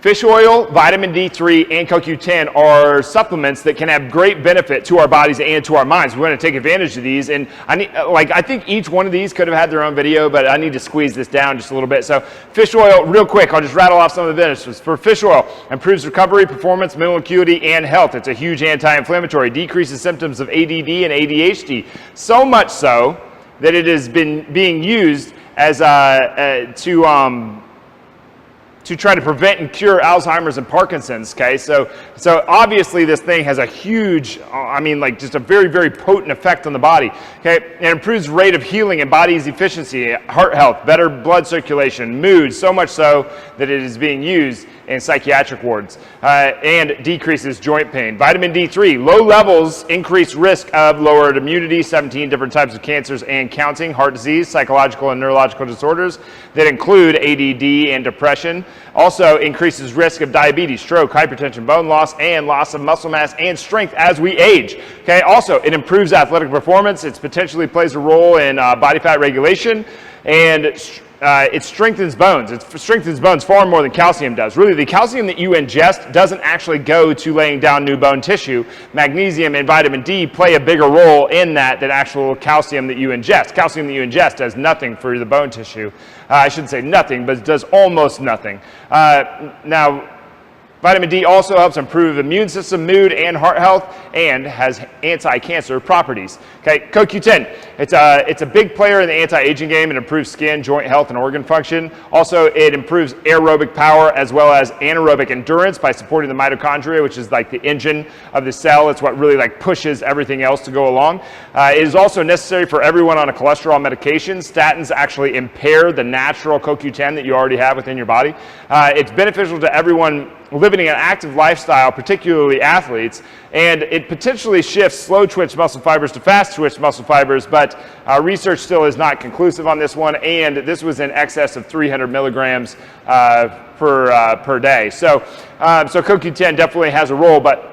Fish oil, vitamin D3, and CoQ10 are supplements that can have great benefit to our bodies and to our minds. We want to take advantage of these, and I think each one of these could have had their own video, but I need to squeeze this down just a little bit. So fish oil, real quick, I'll just rattle off some of the benefits. For fish oil, improves recovery, performance, mental acuity, and health. It's a huge anti-inflammatory, decreases symptoms of ADD and ADHD. So much so that it has been being used as to try to prevent and cure Alzheimer's and Parkinson's, okay? So obviously this thing has a huge, just a very, very potent effect on the body, okay? It improves rate of healing and body's efficiency, heart health, better blood circulation, mood, so much so that it is being used in psychiatric wards, and decreases joint pain. Vitamin D3, low levels increase risk of lowered immunity, 17 different types of cancers and counting, heart disease, psychological and neurological disorders that include ADD and depression. Also increases risk of diabetes, stroke, hypertension, bone loss, and loss of muscle mass and strength as we age. Okay. Also, it improves athletic performance. It potentially plays a role in body fat regulation, and it strengthens bones. It strengthens bones far more than calcium does. Really, the calcium that you ingest doesn't actually go to laying down new bone tissue. Magnesium and vitamin D play a bigger role in that than actual calcium that you ingest. Calcium that you ingest does nothing for the bone tissue. I shouldn't say nothing, but it does almost nothing. Now, vitamin D also helps improve immune system, mood, and heart health, and has anti-cancer properties. Okay, CoQ10, it's a big player in the anti-aging game. It improves skin, joint health, and organ function. Also, it improves aerobic power as well as anaerobic endurance by supporting the mitochondria, which is like the engine of the cell. It's what really like pushes everything else to go along. It is also necessary for everyone on a cholesterol medication. Statins actually impair the natural CoQ10 that you already have within your body. It's beneficial to everyone living an active lifestyle, particularly athletes, and it potentially shifts slow twitch muscle fibers to fast twitch muscle fibers, but research still is not conclusive on this one, and this was in excess of 300 milligrams per day. So CoQ10 definitely has a role, but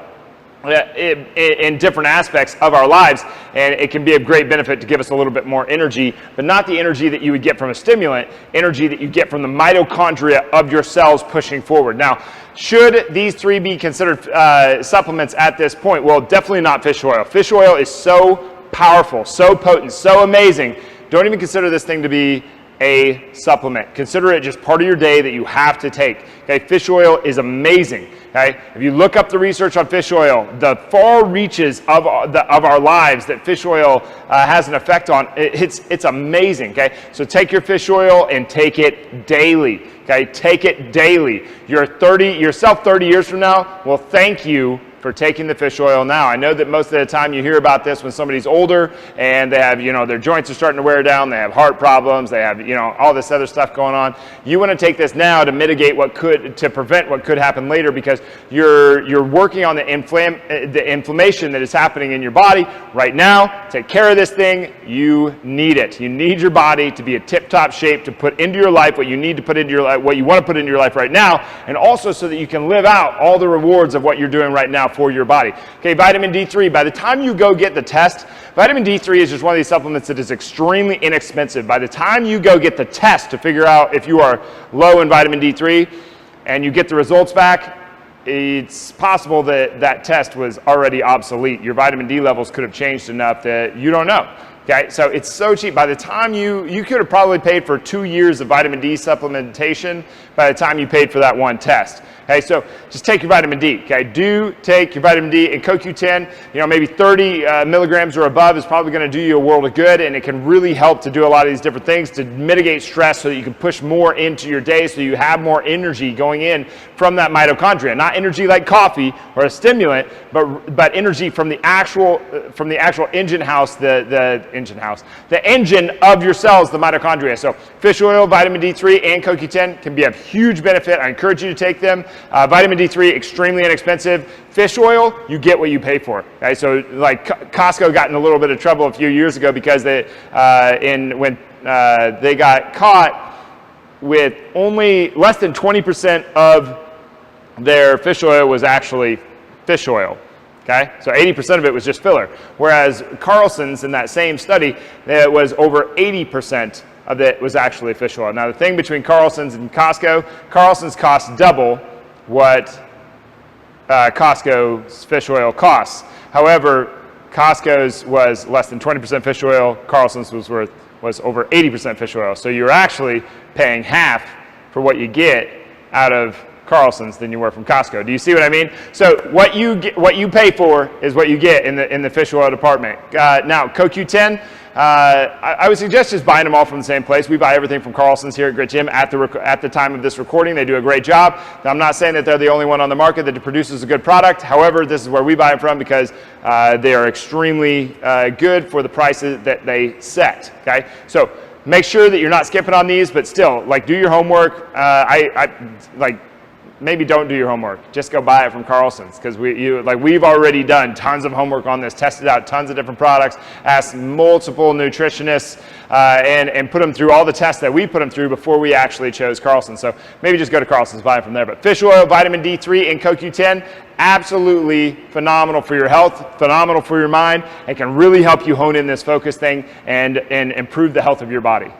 in different aspects of our lives, and it can be of great benefit to give us a little bit more energy, but not the energy that you would get from a stimulant, energy that you get from the mitochondria of your cells pushing forward. Now, should these three be considered supplements at this point? Well, definitely not fish oil. Fish oil is so powerful, so potent, so amazing. Don't even consider this thing to be a supplement. Consider it just part of your day that you have to take. Okay, fish oil is amazing. Okay, if you look up the research on fish oil, the far reaches of our lives that fish oil has an effect on, it's amazing. Okay, so take your fish oil and take it daily. Okay, take it daily. Yourself 30 years from now will thank you for taking the fish oil now. I know that most of the time you hear about this when somebody's older and they have, their joints are starting to wear down, they have heart problems, they have, all this other stuff going on. You want to take this now to mitigate to prevent what could happen later, because you're working on the inflammation that is happening in your body right now. Take care of this thing. You need it. You need your body to be a tip-top shape to put into your life what you need to put into your life, what you want to put into your life right now, and also so that you can live out all the rewards of what you're doing right now for your body. Okay, vitamin D3, by the time you go get the test, vitamin D3 is just one of these supplements that is extremely inexpensive. By the time you go get the test to figure out if you are low in vitamin D3 and you get the results back, it's possible that that test was already obsolete. Your vitamin D levels could have changed enough that you don't know. Okay, so it's so cheap. By the time you could have probably paid for 2 years of vitamin D supplementation by the time you paid for that one test. Okay, so just take your vitamin D. Okay, do take your vitamin D, and CoQ10, maybe 30 milligrams or above is probably going to do you a world of good, and it can really help to do a lot of these different things to mitigate stress so that you can push more into your day, so you have more energy going in from that mitochondria. Not energy like coffee or a stimulant, but energy from the actual engine house, the engine of your cells, the mitochondria. So fish oil, vitamin D3, and CoQ10 can be of huge benefit. I encourage you to take them. Vitamin D3, extremely inexpensive. Fish oil, you get what you pay for. Okay? So like Costco got in a little bit of trouble a few years ago because when they got caught with only less than 20% of their fish oil was actually fish oil. Okay, so 80% of it was just filler. Whereas Carlson's in that same study, it was over 80% of it was actually fish oil. Now the thing between Carlson's and Costco, Carlson's costs double, what Costco's fish oil costs. However, Costco's was less than 20% fish oil. Carlson's was over 80% fish oil. So you're actually paying half for what you get out of Carlson's than you were from Costco. Do you see what I mean? So what you pay for is what you get in the fish oil department. Now CoQ10, I would suggest just buying them all from the same place. We buy everything from Carlson's here at Grit Gym at the time of this recording. They do a great job. Now, I'm not saying that they're the only one on the market that produces a good product. However, this is where we buy them from because they are extremely good for the prices that they set. Okay, so make sure that you're not skipping on these, but still, like, do your homework. Maybe don't do your homework. Just go buy it from Carlson's because we've already done tons of homework on this, tested out tons of different products, asked multiple nutritionists, and put them through all the tests that we put them through before we actually chose Carlson's. So maybe just go to Carlson's, buy it from there. But fish oil, vitamin D3, and CoQ10, absolutely phenomenal for your health, phenomenal for your mind, and can really help you hone in this focus thing and improve the health of your body.